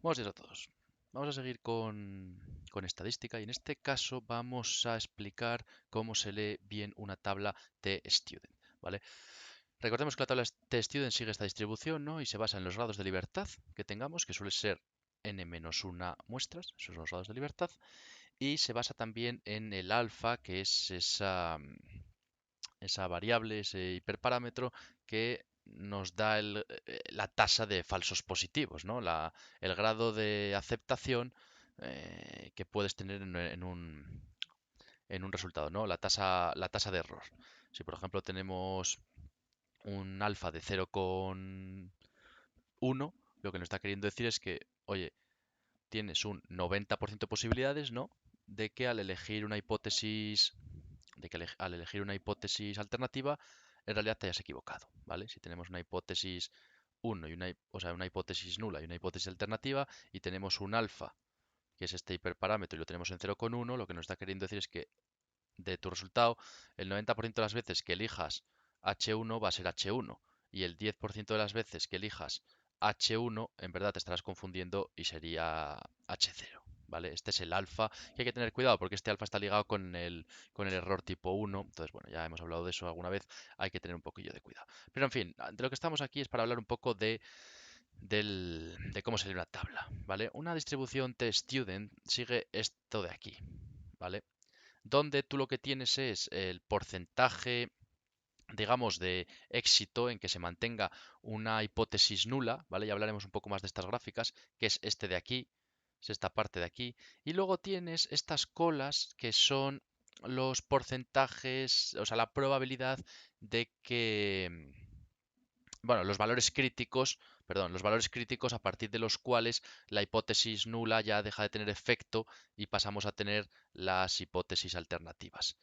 Buenos días a todos. Vamos a seguir con estadística y en este caso vamos a explicar cómo se lee bien una tabla T-Student, ¿vale? Recordemos que la tabla T-Student sigue esta distribución, ¿no? Y se basa en los grados de libertad que tengamos, que suele ser n-1 muestras, esos son los grados de libertad, y se basa también en el alfa, que es esa variable, ese hiperparámetro que nos da la tasa de falsos positivos, ¿no? El grado de aceptación que puedes tener en un resultado, ¿no? La tasa de error. Si por ejemplo tenemos un alfa de 0,1, lo que nos está queriendo decir es que, oye, tienes un 90% de posibilidades, ¿no? De que al elegir una hipótesis al elegir una hipótesis alternativa, en realidad te hayas equivocado, ¿vale? Si tenemos una hipótesis 1 o sea, una hipótesis nula y una hipótesis alternativa y tenemos un alfa, que es este hiperparámetro, y lo tenemos en 0,1, lo que nos está queriendo decir es que de tu resultado, el 90% de las veces que elijas H1 va a ser H1 y el 10% de las veces que elijas H1 en verdad te estarás confundiendo y sería H0. ¿Vale? Este es el alfa, que hay que tener cuidado porque este alfa está ligado con el error tipo 1. Entonces, bueno, ya hemos hablado de eso alguna vez, hay que tener un poquillo de cuidado. Pero en fin, de lo que estamos aquí es para hablar un poco de cómo se lee una tabla, ¿vale? Una distribución T-Student sigue esto de aquí, ¿vale? Donde tú lo que tienes es el porcentaje, digamos, de éxito en que se mantenga una hipótesis nula, ¿vale? Ya hablaremos un poco más de estas gráficas, que es este de aquí, es esta parte de aquí, y luego tienes estas colas que son los porcentajes, o sea, la probabilidad de que, bueno, los valores críticos a partir de los cuales la hipótesis nula ya deja de tener efecto y pasamos a tener las hipótesis alternativas.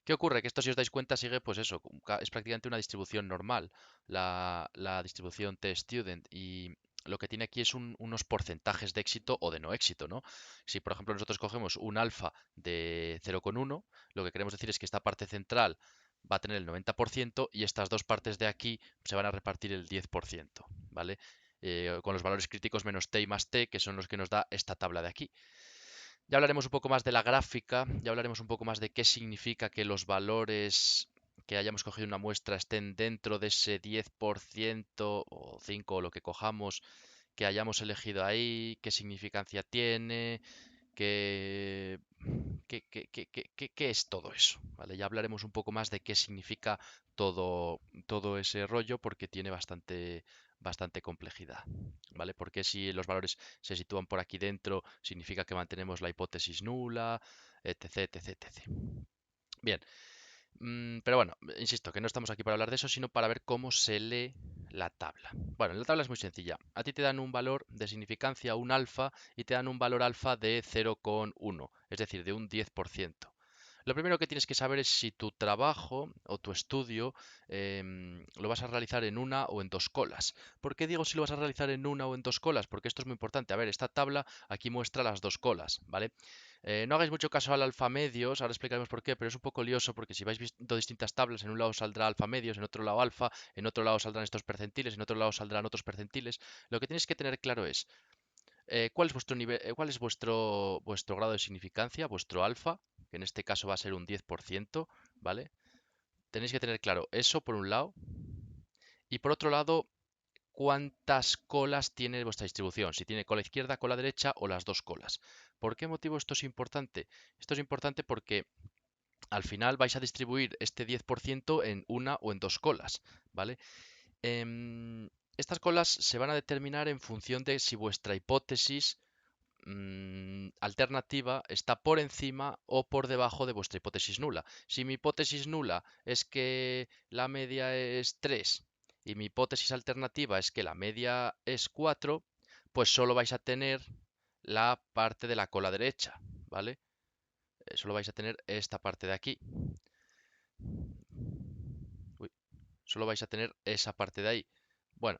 ¿Qué ocurre? Que esto, si os dais cuenta, sigue, pues eso, es prácticamente una distribución normal, la distribución T-Student, y lo que tiene aquí es unos porcentajes de éxito o de no éxito, ¿no? Si, por ejemplo, nosotros cogemos un alfa de 0,1, lo que queremos decir es que esta parte central va a tener el 90% y estas dos partes de aquí se van a repartir el 10%, ¿vale? Con los valores críticos menos t y más t, que son los que nos da esta tabla de aquí. Ya hablaremos un poco más de la gráfica, ya hablaremos un poco más de qué significa que los valores que hayamos cogido una muestra estén dentro de ese 10% o 5 o lo que cojamos que hayamos elegido ahí, qué significancia tiene, qué, qué es todo eso, ¿vale? Ya hablaremos un poco más de qué significa todo ese rollo porque tiene bastante complejidad, ¿vale? Porque si los valores se sitúan por aquí dentro, significa que mantenemos la hipótesis nula, etc, etc, etc. Bien, pero bueno, insisto, que no estamos aquí para hablar de eso, sino para ver cómo se lee la tabla. Bueno, la tabla es muy sencilla. A ti te dan un valor de significancia, un alfa, y te dan un valor alfa de 0,1, es decir, de un 10%. Lo primero que tienes que saber es si tu trabajo o tu estudio lo vas a realizar en una o en dos colas. ¿Por qué digo si lo vas a realizar en una o en dos colas? Porque esto es muy importante. A ver, esta tabla aquí muestra las dos colas, ¿vale? No hagáis mucho caso al alfa medios, ahora explicaremos por qué, pero es un poco lioso porque si vais viendo distintas tablas, en un lado saldrá alfa medios, en otro lado alfa, en otro lado saldrán estos percentiles, en otro lado saldrán otros percentiles. Lo que tenéis que tener claro es cuál es vuestro nivel, cuál es vuestro grado de significancia, vuestro alfa, que en este caso va a ser un 10%, ¿vale? Tenéis que tener claro eso por un lado. Y por otro lado, cuántas colas tiene vuestra distribución, si tiene cola izquierda, cola derecha o las dos colas. ¿Por qué motivo esto es importante? Esto es importante porque al final vais a distribuir este 10% en una o en dos colas, ¿vale? Estas colas se van a determinar en función de si vuestra hipótesis alternativa está por encima o por debajo de vuestra hipótesis nula. Si mi hipótesis nula es que la media es 3 y mi hipótesis alternativa es que la media es 4, pues solo vais a tener la parte de la cola derecha, ¿vale? Solo vais a tener esta parte de aquí. Uy, solo vais a tener esa parte de ahí. Bueno,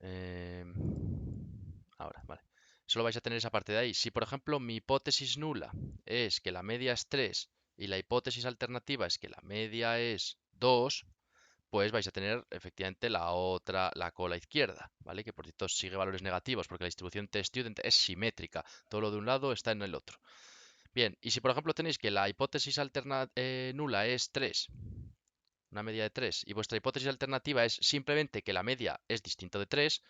eh, ahora, vale. Solo vais a tener esa parte de ahí. Si, por ejemplo, mi hipótesis nula es que la media es 3 y la hipótesis alternativa es que la media es 2, pues vais a tener efectivamente la cola izquierda, ¿vale? Que por cierto sigue valores negativos porque la distribución t-student es simétrica. Todo lo de un lado está en el otro. Bien, y si por ejemplo tenéis que la hipótesis nula es 3, una media de 3, y vuestra hipótesis alternativa es simplemente que la media es distinto de 3,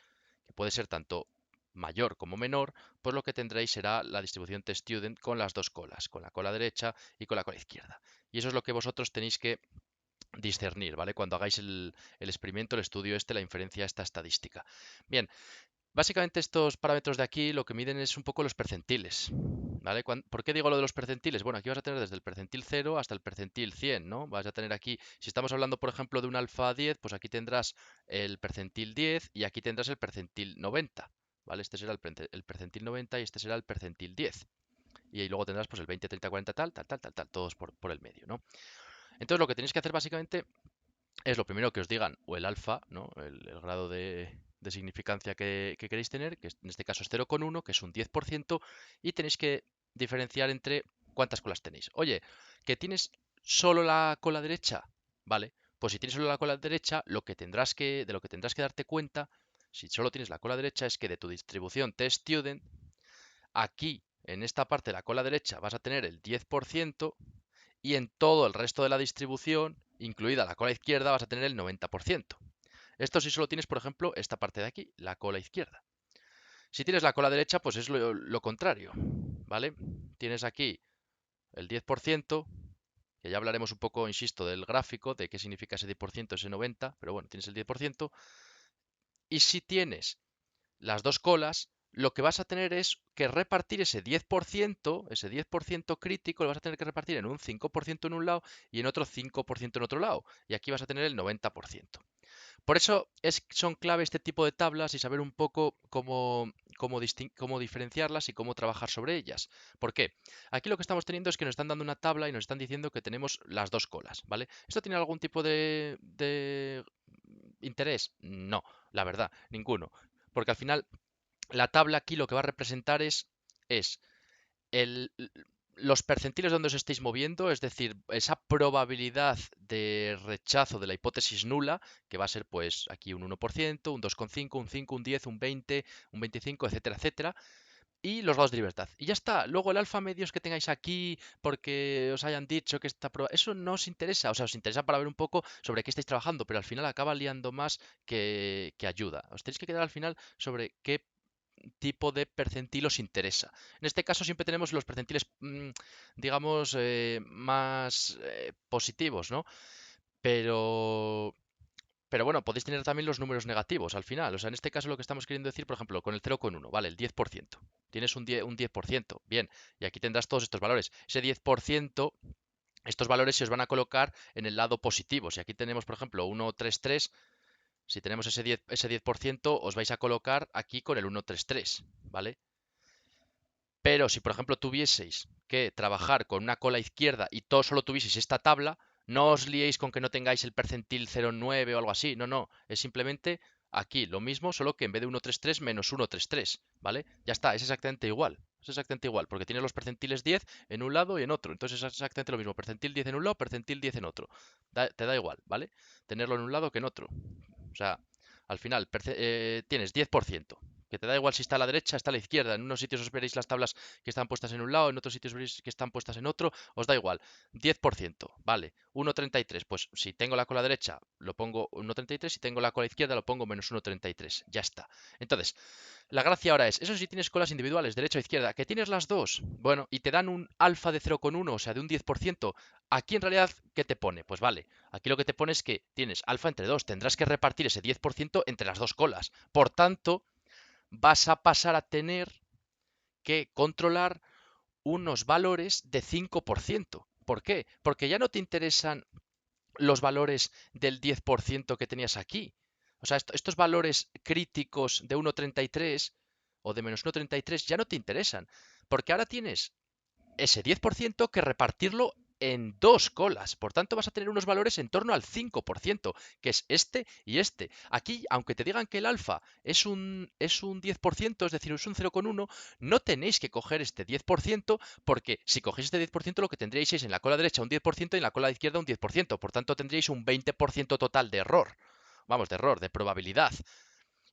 que puede ser tanto mayor como menor, pues lo que tendréis será la distribución t-student con las dos colas, con la cola derecha y con la cola izquierda. Y eso es lo que vosotros tenéis que discernir, ¿vale? Cuando hagáis el experimento, el estudio la inferencia esta estadística. Bien, básicamente estos parámetros de aquí lo que miden es un poco los percentiles, ¿vale? ¿Por qué digo lo de los percentiles? Bueno, aquí vas a tener desde el percentil 0 hasta el percentil 100, ¿no? Vas a tener aquí, si estamos hablando, por ejemplo, de un alfa 10, pues aquí tendrás el percentil 10 y aquí tendrás el percentil 90, ¿vale? Este será el percentil 90 y este será el percentil 10. Y ahí luego tendrás pues el 20, 30, 40, tal, todos por el medio, ¿no? Entonces lo que tenéis que hacer básicamente es lo primero que os digan, o el alfa, ¿no? El grado de significancia que queréis tener, que en este caso es 0,1, que es un 10%, y tenéis que diferenciar entre cuántas colas tenéis. Oye, que tienes solo la cola derecha, ¿vale? Pues si tienes solo la cola derecha, de lo que tendrás que darte cuenta, si solo tienes la cola derecha, es que de tu distribución t-student, aquí, en esta parte de la cola derecha, vas a tener el 10%, y en todo el resto de la distribución, incluida la cola izquierda, vas a tener el 90%. Esto si solo tienes, por ejemplo, esta parte de aquí, la cola izquierda. Si tienes la cola derecha, pues es lo contrario, ¿vale? Tienes aquí el 10%, que ya hablaremos un poco, insisto, del gráfico, de qué significa ese 10%, ese 90%, pero bueno, tienes el 10%. Y si tienes las dos colas, lo que vas a tener es que repartir ese 10% crítico, lo vas a tener que repartir en un 5% en un lado y en otro 5% en otro lado. Y aquí vas a tener el 90%. Por eso son clave este tipo de tablas y saber un poco cómo diferenciarlas y cómo trabajar sobre ellas. ¿Por qué? Aquí lo que estamos teniendo es que nos están dando una tabla y nos están diciendo que tenemos las dos colas, ¿vale? ¿Esto tiene algún tipo de interés? No, la verdad, ninguno. Porque al final la tabla aquí lo que va a representar es el, los percentiles donde os estéis moviendo, es decir, esa probabilidad de rechazo de la hipótesis nula, que va a ser pues aquí un 1%, un 2,5, un 5, un 10, un 20, un 25, etcétera, etcétera, y los grados de libertad. Y ya está. Luego el alfa medios que tengáis aquí porque os hayan dicho que está eso no os interesa. O sea, os interesa para ver un poco sobre qué estáis trabajando, pero al final acaba liando más que ayuda. Os tenéis que quedar al final sobre qué tipo de percentil os interesa. En este caso siempre tenemos los percentiles, digamos, más positivos, ¿no? Pero, pero bueno, podéis tener también los números negativos al final. O sea, en este caso lo que estamos queriendo decir, por ejemplo, con el 0,1, ¿vale? El 10%. Tienes un 10%, bien. Y aquí tendrás todos estos valores. Ese 10%, estos valores se os van a colocar en el lado positivo. Si aquí tenemos, por ejemplo, 1,33, si tenemos ese 10%, os vais a colocar aquí con el 133, ¿vale? Pero si, por ejemplo, tuvieseis que trabajar con una cola izquierda y todo solo tuvieseis esta tabla, no os liéis con que no tengáis el percentil 0,9 o algo así. No, no. Es simplemente aquí lo mismo, solo que en vez de 133 menos 133, ¿vale? Ya está, es exactamente igual. Es exactamente igual, porque tienes los percentiles 10 en un lado y en otro. Entonces es exactamente lo mismo. Percentil 10 en un lado, percentil 10 en otro. Te da igual, ¿vale? Tenerlo en un lado que en otro. O sea, al final tienes 10%, que te da igual si está a la derecha, está a la izquierda. En unos sitios os veréis las tablas que están puestas en un lado, en otros sitios veréis que están puestas en otro, os da igual. 10%, vale. 1,33, pues si tengo la cola derecha lo pongo 1,33, si tengo la cola izquierda lo pongo menos 1,33, ya está. Entonces, la gracia ahora es, eso sí tienes colas individuales, derecha o izquierda, que tienes las dos, bueno, y te dan un alfa de 0,1, o sea, de un 10%, aquí en realidad, ¿qué te pone? Pues vale, aquí lo que te pone es que tienes alfa entre dos, tendrás que repartir ese 10% entre las dos colas. Por tanto, vas a pasar a tener que controlar unos valores de 5%. ¿Por qué? Porque ya no te interesan los valores del 10% que tenías aquí. O sea, estos valores críticos de 1,33 o de menos 1,33 ya no te interesan, porque ahora tienes ese 10% que repartirlo en dos colas. Por tanto, vas a tener unos valores en torno al 5%, que es este y este. Aquí, aunque te digan que el alfa es un 10%, es decir, es un 0,1, no tenéis que coger este 10%, porque si cogéis este 10%, lo que tendríais es en la cola derecha un 10% y en la cola izquierda un 10%. Por tanto, tendríais un 20% total de error. Vamos, de error, de probabilidad.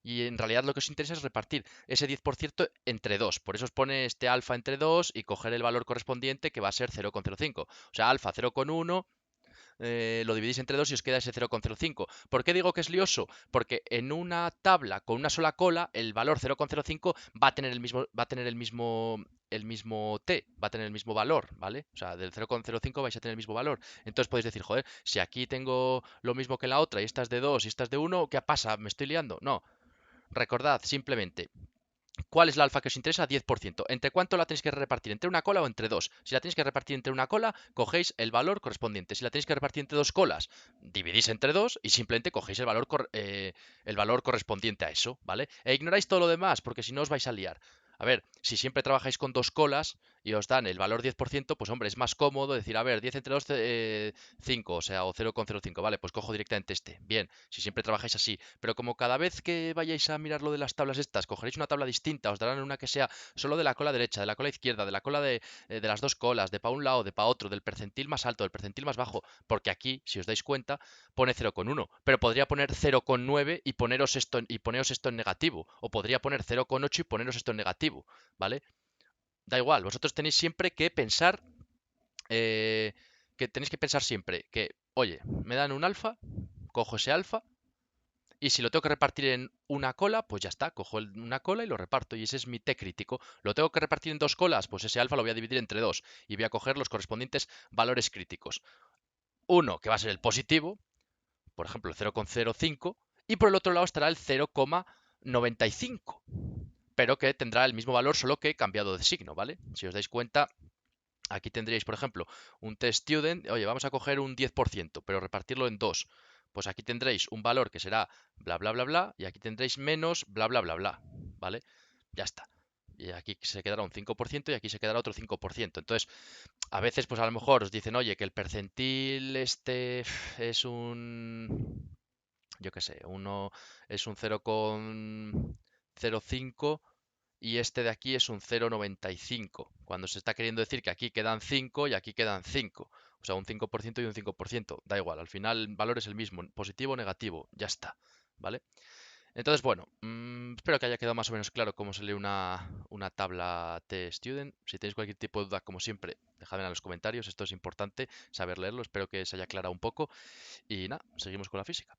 Y en realidad lo que os interesa es repartir ese 10% entre dos. Por eso os pone este alfa entre 2 y coger el valor correspondiente que va a ser 0,05. O sea, alfa 0,1, lo dividís entre 2 y os queda ese 0,05. ¿Por qué digo que es lioso? Porque en una tabla con una sola cola, el valor 0,05 va a tener el mismo t, va a tener el mismo valor, ¿vale? O sea, del 0,05 vais a tener el mismo valor. Entonces podéis decir, joder, si aquí tengo lo mismo que en la otra y esta es de 2 y esta es de 1, ¿qué pasa? ¿Me estoy liando? No. Recordad simplemente, ¿cuál es la alfa que os interesa? 10%. ¿Entre cuánto la tenéis que repartir? ¿Entre una cola o entre dos? Si la tenéis que repartir entre una cola, cogéis el valor correspondiente. Si la tenéis que repartir entre dos colas, dividís entre dos y simplemente cogéis el valor correspondiente a eso, ¿vale? E ignoráis todo lo demás, porque si no os vais a liar. A ver, si siempre trabajáis con dos colas y os dan el valor 10%, pues hombre, es más cómodo decir, a ver, 10 entre 2, 5, o sea, o 0,05, vale, pues cojo directamente este. Bien, si siempre trabajáis así, pero como cada vez que vayáis a mirar lo de las tablas estas, cogeréis una tabla distinta, os darán una que sea solo de la cola derecha, de la cola izquierda, de la cola de las dos colas, de para un lado, de para otro, del percentil más alto, del percentil más bajo, porque aquí, si os dais cuenta, pone 0,1, pero podría poner 0,9 y poneros esto en negativo, o podría poner 0,8 y poneros esto en negativo, ¿vale? Da igual, vosotros tenéis siempre que pensar, eh, siempre que, oye, me dan un alfa, cojo ese alfa, y si lo tengo que repartir en una cola, pues ya está, cojo una cola y lo reparto. Y ese es mi T crítico. ¿Lo tengo que repartir en dos colas? Pues ese alfa lo voy a dividir entre dos. Y voy a coger los correspondientes valores críticos. Uno, que va a ser el positivo, por ejemplo, el 0,05. Y por el otro lado estará el 0,95. Pero que tendrá el mismo valor, solo que cambiado de signo, ¿vale? Si os dais cuenta, aquí tendríais, por ejemplo, un test student, oye, vamos a coger un 10%, pero repartirlo en dos. Pues aquí tendréis un valor que será bla, bla, bla, bla, y aquí tendréis menos bla, bla, bla, bla, ¿vale? Ya está. Y aquí se quedará un 5% y aquí se quedará otro 5%. Entonces, a veces, pues a lo mejor os dicen, oye, que el percentil este es yo qué sé, uno es un 0,05 y este de aquí es un 0,95, cuando se está queriendo decir que aquí quedan 5 y aquí quedan 5. O sea, un 5% y un 5%. Da igual, al final el valor es el mismo, positivo o negativo, ya está. ¿Vale? Entonces, bueno, espero que haya quedado más o menos claro cómo se lee una tabla T-Student. Si tenéis cualquier tipo de duda, como siempre, dejadme en los comentarios. Esto es importante, saber leerlo. Espero que se haya aclarado un poco. Y nada, seguimos con la física.